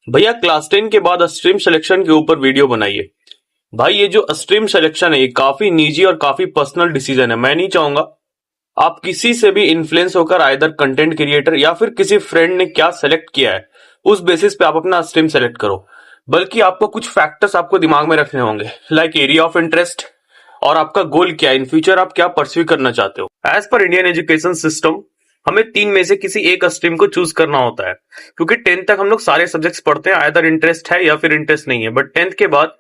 भैया क्लास 10 के बाद स्ट्रीम सिलेक्शन के ऊपर वीडियो बनाइए। भाई ये जो स्ट्रीम सिलेक्शन है ये काफी निजी और काफी पर्सनल डिसीजन है। मैं नहीं चाहूंगा आप किसी से भी इन्फ्लुएंस होकर आइदर कंटेंट क्रिएटर या फिर किसी फ्रेंड ने क्या सेलेक्ट किया है उस बेसिस पे आप अपना स्ट्रीम सेलेक्ट करो। बल्कि आपको कुछ फैक्टर्स आपको दिमाग में रखने होंगे, लाइक एरिया ऑफ इंटरेस्ट और आपका गोल क्या है, इन फ्यूचर आप क्या परस्यू करना चाहते हो। As per Indian education system हमें तीन में से किसी एक स्ट्रीम को चूज करना होता है, क्योंकि 10th तक हम लोग सारे सब्जेक्ट्स पढ़ते हैं, आइदर इंटरेस्ट है या फिर इंटरेस्ट नहीं है। बट 10th के बाद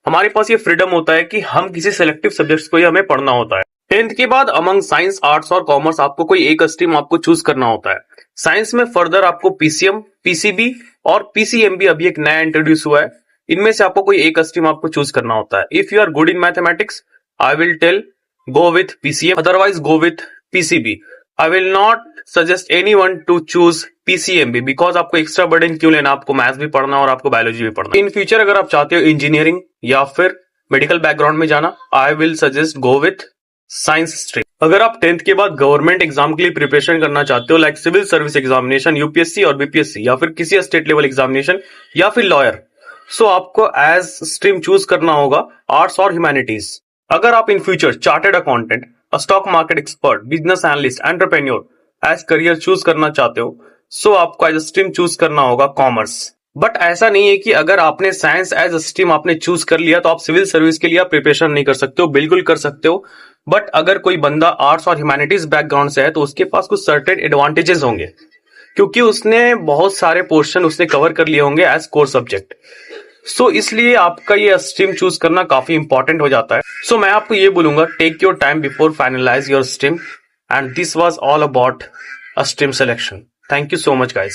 हमारे पास ये फ्रीडम होता है कि हम किसी सिलेक्टिव सब्जेक्ट्स को ही हमें पढ़ना होता है। 10th के बाद अमंग साइंस, आर्ट्स और कॉमर्स आपको कोई एक स्ट्रीम आपको चूज करना होता है। साइंस में फर्दर आपको पीसीएम, पीसीबी और पीसीएमबी अभी एक नया इंट्रोड्यूस हुआ है। इनमें से आपको कोई एक स्ट्रीम आपको चूज करना होता है। If you are good in mathematics I will tell go with PCM, otherwise go with PCB. I will not suggest anyone to choose PCMB because आपको एक्स्ट्रा बर्डन क्यों लेना, आपको मैथ्स भी पढ़ना और आपको बायोलॉजी भी पढ़ना। इन फ्यूचर अगर आप चाहते हो इंजीनियरिंग या फिर मेडिकल बैकग्राउंड में जाना, I will suggest go with science stream. अगर आप 10th के बाद गवर्नमेंट एग्जाम के लिए प्रिपरेशन करना चाहते हो, like civil service examination, UPSC और बीपीएससी या फिर किसी स्टेट लेवल एग्जामिनेशन या फिर लॉयर, सो आपको एज स्ट्रीम चूज करना होगा आर्ट्स और ह्यूमैनिटीज। अगर आप in future chartered accountant, stock market expert, business analyst, entrepreneur as career choose करना चाहते हो, सो आपको एज स्ट्रीम चूज करना होगा कॉमर्स। बट ऐसा नहीं है कि अगर आपने साइंस एज स्ट्रीम आपने चूज कर लिया तो आप सिविल सर्विस के लिए आप प्रिपरेशन नहीं कर सकते हो, बिल्कुल कर सकते हो। बट अगर कोई बंदा आर्ट्स और ह्यूमैनिटीज बैकग्राउंड से है तो उसके पास कुछ सर्टेन एडवांटेजेस होंगे, क्योंकि उसने बहुत सारे पोर्शन उसने कवर कर लिए होंगे एज कोर सब्जेक्ट। सो इसलिए आपका ये स्ट्रीम चूज करना काफी इंपॉर्टेंट हो जाता है। सो मैं आपको ये बोलूंगा, take your time before finalize your stream, and this was all about a stream selection. Thank you so much guys.